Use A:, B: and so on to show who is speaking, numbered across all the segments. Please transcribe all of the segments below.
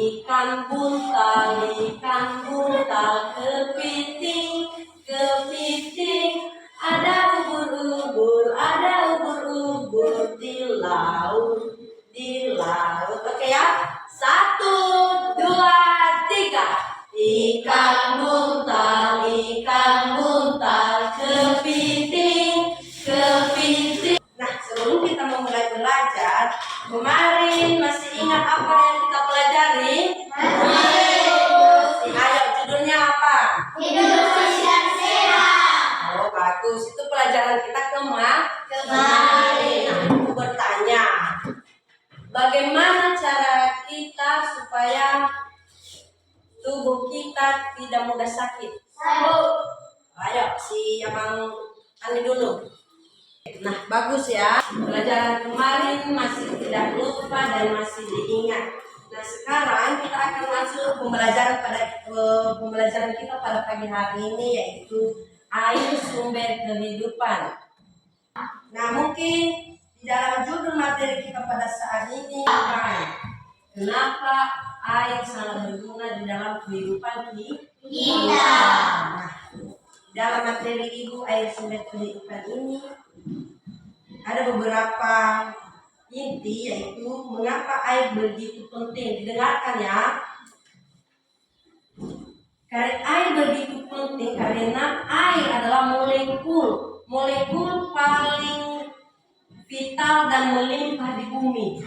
A: ikan buntal, kepiting, kepiting, ada ubur-ubur di laut, di laut. Oke ya, 1, 2, 3. Ikan buntal, kepiting, kepiting. Nah, sebelum kita memulai belajar, kemarin masih ingat apa yang kita pelajari? Masih. Ayo, judulnya apa?
B: Hidup sosial sehat.
A: Oh, bagus. Itu pelajaran kita kemarin. Nah, aku bertanya, bagaimana cara kita supaya tubuh kita tidak mudah sakit? Ayo, si Abang Ani dulu. Nah, bagus ya. Pelajaran kemarin masih tidak lupa dan masih diingat. Nah, sekarang kita akan masuk pembelajaran kita pada pagi hari ini, yaitu air sumber kehidupan. Nah, mungkin di dalam judul materi kita pada saat ini, kenapa air sangat berguna di dalam kehidupan kita. Nah, dalam materi Ibu air sumber kehidupan ini ada beberapa inti, yaitu mengapa air begitu penting. Didengarkan ya. Air begitu penting karena air adalah molekul paling vital dan melimpah di bumi.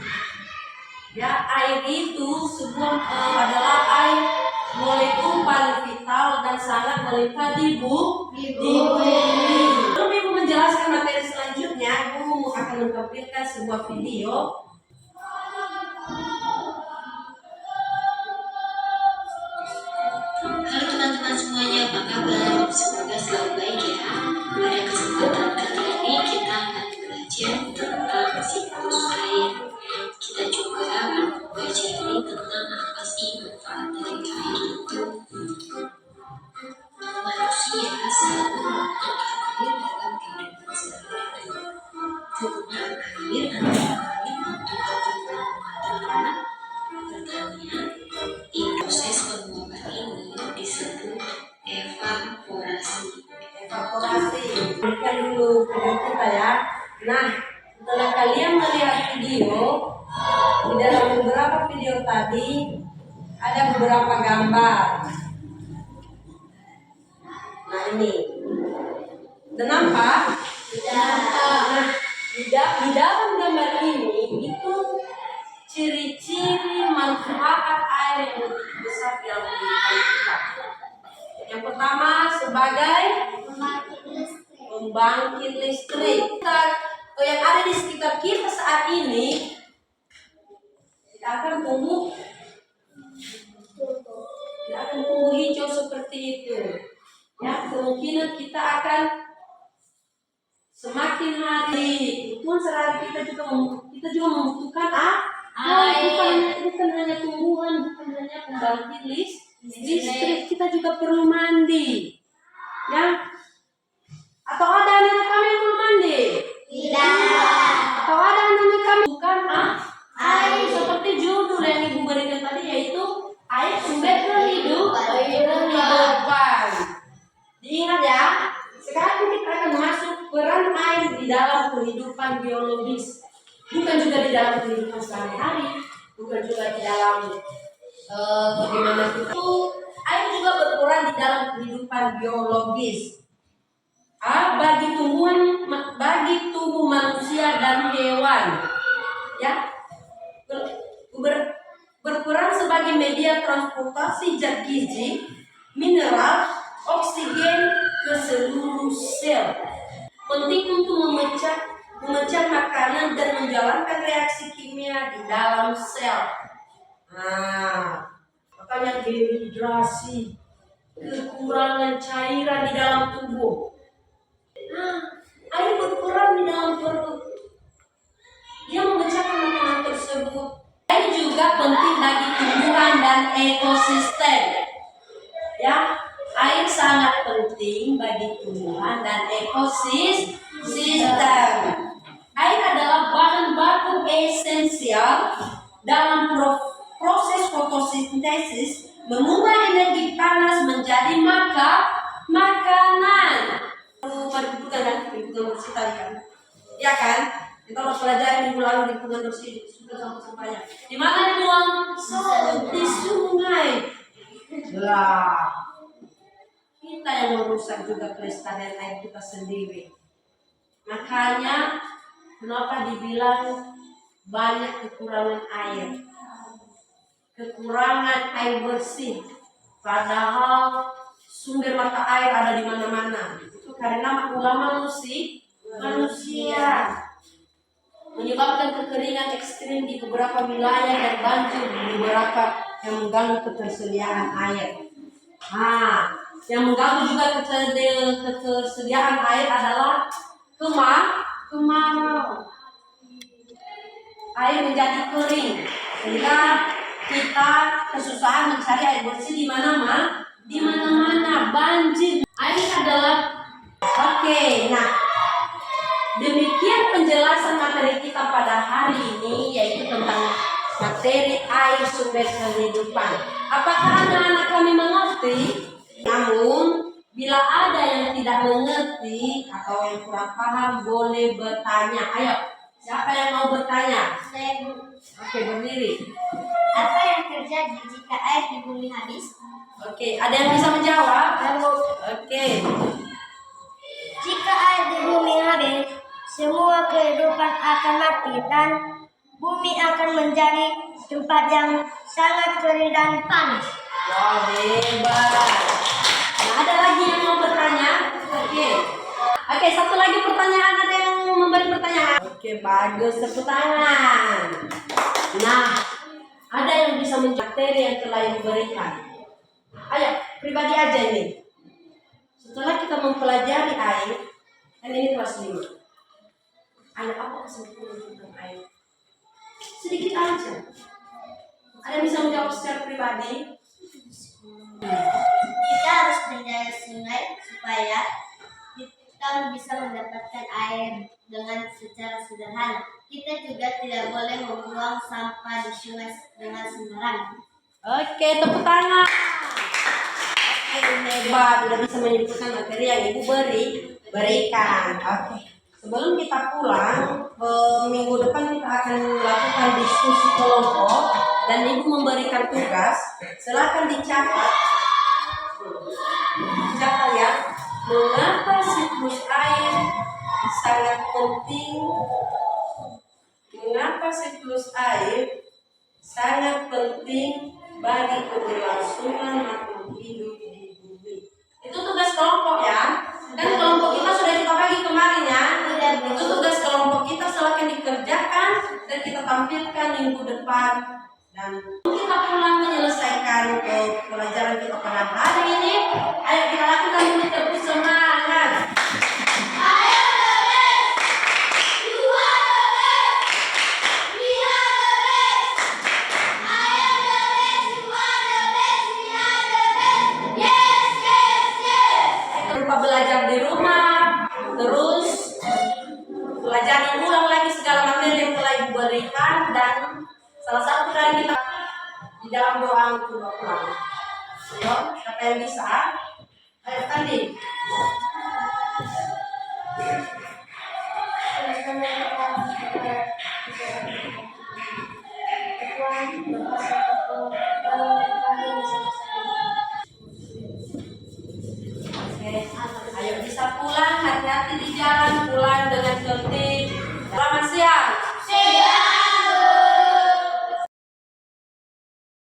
A: Ya, air itu adalah air molekul paling vital dan sangat melimpah di bumi. Sebelum Ibu menjelaskan materi selanjutnya, Ibu akan menampilkan sebuah video.
B: Halo teman-teman semuanya, apa kabar? Semoga selalu baik ya. Pada kesempatan kali ini kita akan belajar tentang siklus air. Kita juga akan mempelajari tentang apa sih manfaat dari air itu. Manusia selalu membutuhkan air dalam kehidupan sehari-hari. Kegunaan air antara lain untuk keperluan rumah tangga, pertanian. Proses penguapan ini disebut evaporasi.
A: Berikan dulu video kita ya. Nah, setelah kalian melihat video, di dalam beberapa video tadi ada beberapa gambar. Nah, ini. Dan nampak? Nah, di dalam gambar ini itu ciri-ciri manfaat air yang lebih besar dalam kehidupan kita. Yang pertama, sebagai pembangkit listrik. Yang ada di sekitar kita saat ini tidak akan tumbuh hijau seperti itu. Ya, kemungkinan kita akan semakin hari pun sehari kita juga membutuhkan bukan hanya tumbuhan, bukan hanya pembangkit listrik, kita juga perlu mandi. Ya, atau ada anak kami yang belum mandi?
B: Tidak.
A: Atau ada anak kami bukan air seperti judul yang Ibu berikan tadi, yaitu air sumber kehidupan. Diingat ya. Sekarang kita akan masuk peran air di dalam kehidupan biologis, bukan juga di dalam kehidupan sehari-hari, bukan juga di dalam bagaimana itu. Air juga berperan di dalam kehidupan biologis. Bagi tubuh manusia dan hewan, ya, berperan sebagai media transportasi zat gizi, mineral, oksigen ke seluruh sel. Penting untuk memecah makanan dan menjalankan reaksi kimia di dalam sel. Nah, makanya dehidrasi, kekurangan cairan di dalam tubuh. Nah, air berperan di dalam perut. Dia memecahkan makanan tersebut. Air juga penting bagi tumbuhan dan ekosistem. Ya, air sangat penting bagi tumbuhan dan ekosistem. Air adalah bahan baku esensial dalam proses fotosintesis mengubah energi panas menjadi makanan. Lingkungan kan, lingkungan bersih tadi kan, ya kan? Kita harus pelajari minggu lalu lingkungan bersih, sudah sampah-sampahnya. Di mana dibuang? Di sungai. Lah, kita yang merusak juga kelestarian air kita sendiri. Makanya kenapa dibilang banyak kekurangan air, kekurangan air bersih, padahal sumber mata air ada di mana-mana. Itu karena ulah manusia menyebabkan kekeringan ekstrim di beberapa wilayah dan banjir di beberapa yang mengganggu ketersediaan air. Yang mengganggu juga ketersediaan air adalah kemarau. Air menjadi kering sehingga kita kesusahan mencari air bersih di mana-mana, banjir. Air adalah nah, demikian penjelasan materi kita pada hari ini, yaitu tentang materi air sumber kehidupan. Apakah anak-anak kami mengerti? Namun bila ada yang tidak mengerti atau yang kurang paham, boleh bertanya. Ayo, siapa yang mau bertanya?
C: Saya, Bu.
A: Oke, berdiri.
C: Apa yang terjadi jika air di bumi habis?
A: Oke, ada yang bisa menjawab? Oke.
C: Jika air di bumi habis, semua kehidupan akan mati dan bumi akan menjadi tempat yang sangat kering dan panas.
A: Wow, hebat. Nah, ada lagi yang mau bertanya? Oke, satu lagi pertanyaan. Ada yang memberi pertanyaan? Oke, bagus. Tepuk tangan. Nah, ada yang bisa menjawab materi yang telah diberikan. Ayo, pribadi aja ini. Setelah kita mempelajari air, kan ini kelas 5. Ada apa kesimpulan tentang air? Sedikit aja. Ada yang bisa menjawab secara pribadi?
C: Kita harus menjaga sungai supaya kita bisa mendapatkan air dengan secara sederhana. Kita juga tidak boleh membuang sampah di sungai dengan sembarangan.
A: Oke, tepuk tangan. Oke, hebat. Udah bisa menyebutkan materi yang Ibu berikan. Oke. Sebelum kita pulang, minggu depan kita akan melakukan diskusi kelompok dan Ibu memberikan tugas. Silakan dicatat ya. Mengapa siklus air sangat penting? Mengapa siklus air sangat penting bagi keberlangsungan makhluk hidup di bumi? Itu tugas kelompok ya. Kan kelompok kita sudah kita bagi kemarin ya. Itu tugas kelompok kita, silakan dikerjakan dan kita tampilkan minggu depan. Dan kita pulang menyelesaikan pelajaran kita pada hari ini. Ayo kita lakukan dulu, terus semangat. Belajar di rumah, terus pelajari ulang lagi segala materi yang telah diberikan, dan salah satu dari kita di dalam doa untuk pulang. Ayo, siapa yang bisa? Ayo tadi.
C: Tuhan,